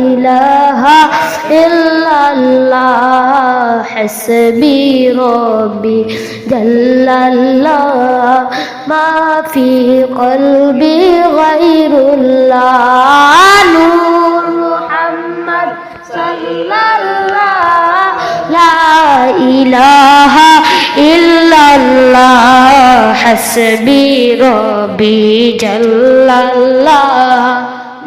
ইলাহা ইল্লাল্লাহ হাসবি রব্বি জাল্লাল্লাহ মা ফি কলবি গায়রুল্লাহ নূর মুহাম্মদ সাল্লাল্লাহ লা ইলাহা ইল্লাল্লাহ হাসবি রব্বি জাল্লাল্লাহ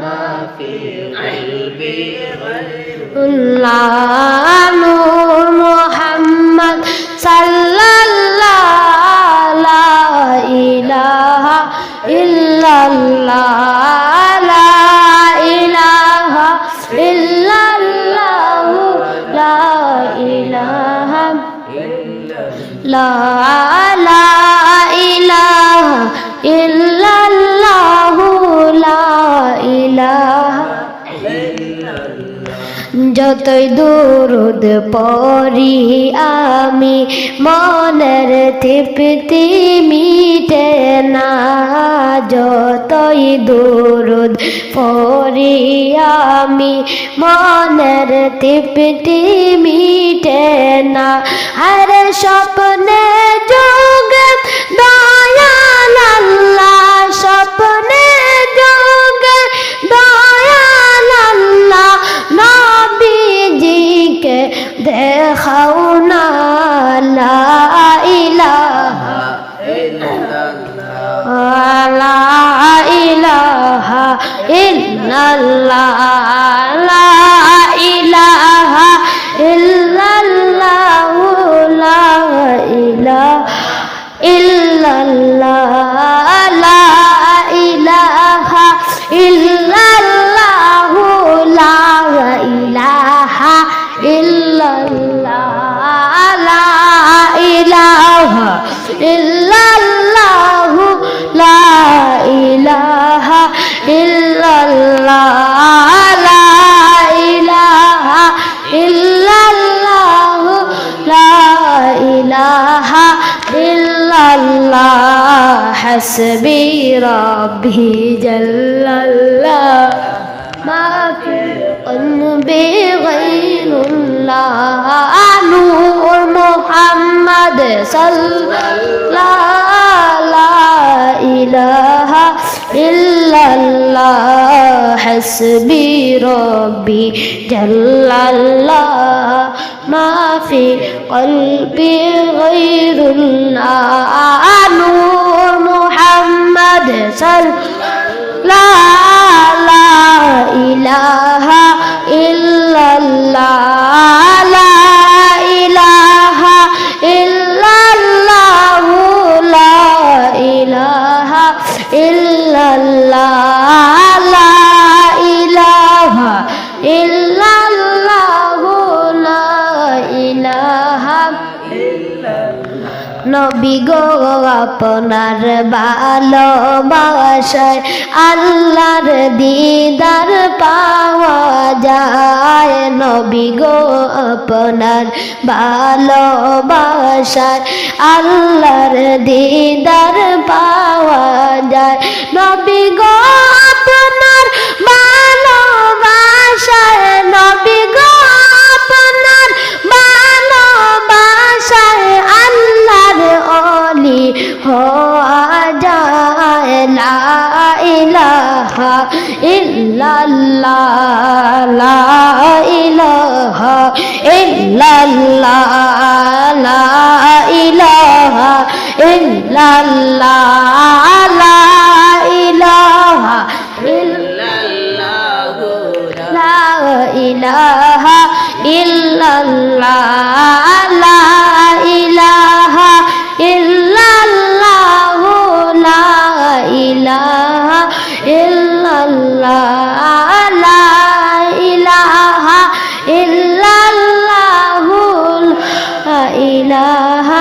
মা ফি কলবি গায়রুল্লাহ নূর মুহাম্মদ সাল্লাল্লাহ লা ইলাহা ইল্লাল্লাহ লা ইলাহা ইল্লাল্লাহ লা ইলাহা লা ইলাহা ইল্লাল্লাহ লা ইলাহা যতই দুরুদ পড়ি আমি মনের তৃপ্তি মিটে না যতই দুরুদ পড়ি আমি মনের তৃপ্তি মিটে না আর স্বপ্নে যোগে দয়াল আল্লাহ স্বপ্নে যোগে দয়াল আল্লাহ নবীজিকে দেখাও না লা ইলাহা ইল্লাল্লাহ লা ইলাহা ইল্লাল্লাহ লা ইলাহা ইল্লাল্লাহ লা ইলাহা ইল্লাল্লাহ লা ইলাহা ইল্লাল্লাহ লা ইলাহা ইল্লাল্লাহ লা ইলাহা ইল্লাল্লাহ লা ইলাহা ইল্লাল্লাহ লা ইলাহা ইল্লাল্লাহ লা ইলাহা ইল্লাল্লাহ হাসবি রব্বি জাল্লাল্লাহ মা ফি কলবি গায়রুল্লাহ নূর মুহাম্মদ সাল্লাল্লাহ লা ইলাহা ইল্লাল্লাহ হাসবি রব্বি জাল্লাল্লাহ মা ফি কলবি গায়রুল্লাহ নূর মুহাম্মদ সাল্লাল্লাহ লা ইলাহা ইল্লাল্লাহ লা ইলাহা ইল্লাল্লাহ লা ইলাহা ইল্লাল্লাহ লা ইলাহা ইল্লাল্লাহ লা ইলাহা নবী গো আপনার ভালোবাসায় আল্লাহর দিদার পাওয়া যায় নবী গো আপনার ভালোবাসায় আল্লাহর দিদার পাওয়া যায় নবী গো আপনার ভালোবাসায় নবী গো আপনার ভালোবাসায় আল্লাহর ওলি হওয়া যায় লা ইলাহা ইল্লাল্লাহ লা ইলাহা ইল্লাল্লাহ লা ইলাহা ইল্লাল্লাহ লা ইলাহা ইল্লাল্লাহ লা ইলাহা ইল্লাল্লাহ লা ইলাহা ইল্লাল্লাহ লা ইলাহা ইল্লাল্লাহ লা ইলাহা ইল্লাল্লাহ লা ইলাহা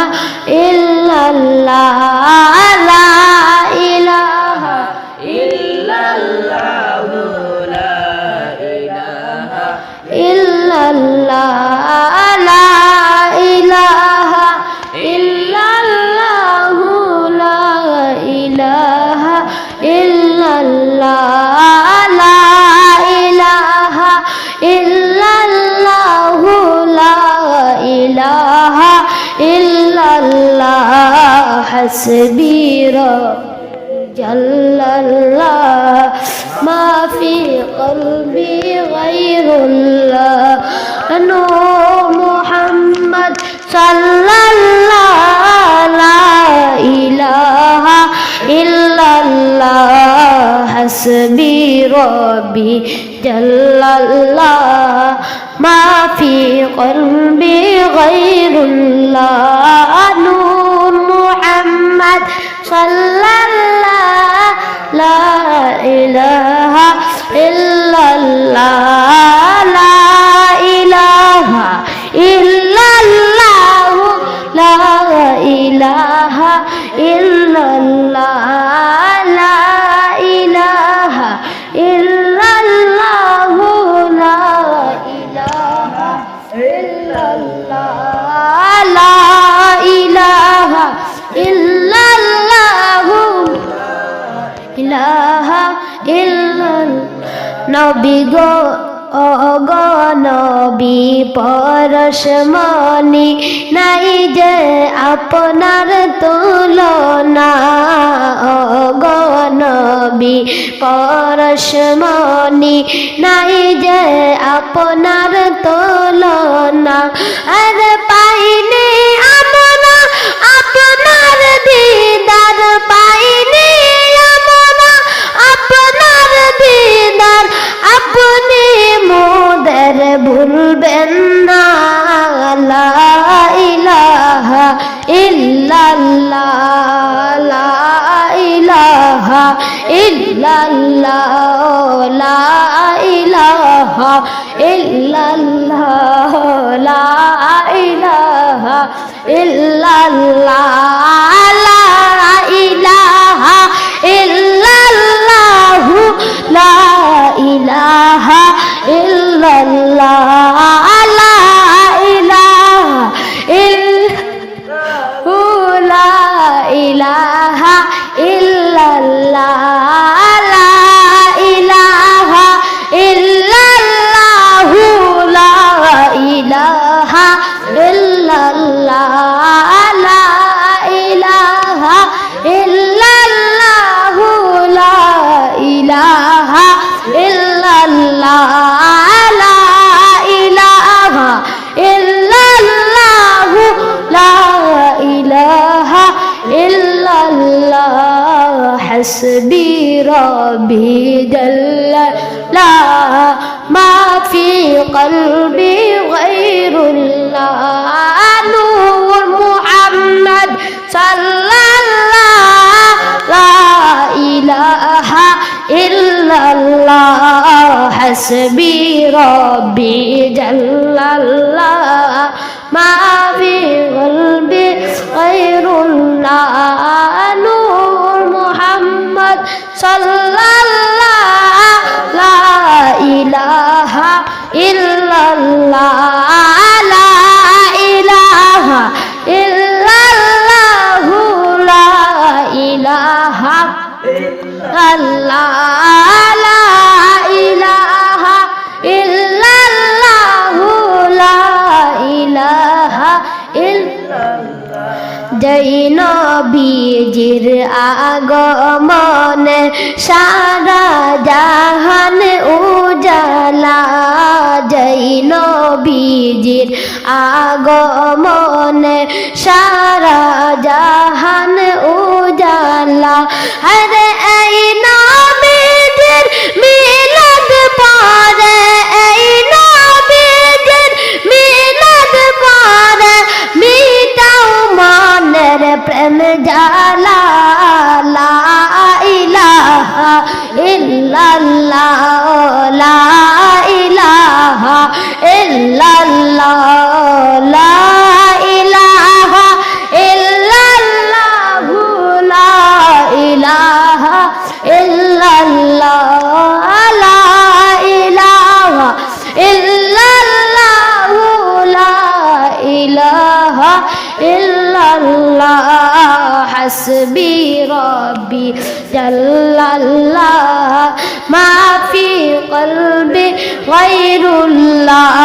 ইল্লাল্লাহ লা ইলাহা ইল্লাল্লাহ লা ইলাহা ইল্লাল্লাহ লা حسبي ربي جل الله ما في قلبي غير الله نور محمد صلى الله لا إله إلا الله حسبي ربي جل الله ما في قلبي غير الله نور محمد صلى الله لا إله إلا الله لا إله إلا الله لا إله إلا الله لا إله إلا الله لا إله إلا الله لا إله إلا الله إله إلا نبي নবী পরশমণি নাই যে আপনার তুলনা নবী পরশমণি নাই যে আপনার তুলনা আর পাইনি আমরা আপনার দিদার পাইনি আমরা আপনার দিদার আপনি মোদের ভুলবেন না লা ইলাহা ইল্লাল্লাহ লা ইলাহা ইল্লাল্লাহ লা ইলাহা ইল্লাল্লাহ লা ইলাহা ইল্লাল্লাহ লা ইলাহা ইল্লাল্লাহ লা ইলাহা ইল্লাল্লাহ লা ইলাহা ইল্লাল্লাহ লা ইলাহা ইল্লাল্লাহ লা ইলাহা ইল্লাল্লাহ লা ইলাহা ইল্লাল্লাহ লা ইলাহা ইল্লাল্লাহ লা ইলাহা ইল্লাল্লাহ লা ইলাহা ইল্লাল্লাহ حسبي ربي جل لا ما في قلبي غير الله نور محمد صلى الله لا إله إلا الله حسبي ربي جل الله ما في قلبي غير الله نور محمد صلى الله لا إله إلا الله لا إله إلا الله لا إله إلا الله لا إله إلا الله لا إله إلا যেই নবীজির আগমনে সারা জাহান উজালা যেই নবীজির আগমনে সারা জাহান উজালা আরে এই নবীজির মিলাদ পড়ে এই নবীজির মিলাদ পড়ে মিটাও মনের প্রেম জালা লা ইলাহা ইল্লাল্লাহ লা ইলাহা ইল্লাল্লাহ লা ইলাহা ইল্লাল্লাহ লা ইলাহা ইল্লাল্লাহ লা ইলাহা ইল্লাল্লাহ লা ইলাহা ইল্লাল্লাহ হাসবি রব্বি জাল্লাল্লাহ মা ফি কলবি গায়রুল্লাহ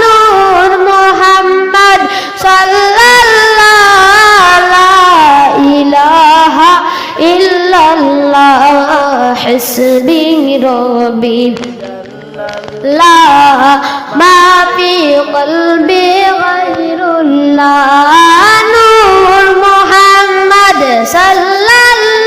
নূর মুহাম্মদ সাল্লাল্লাহু আলাইহি الله ما في قلبي غير الله نور محمد صلى الله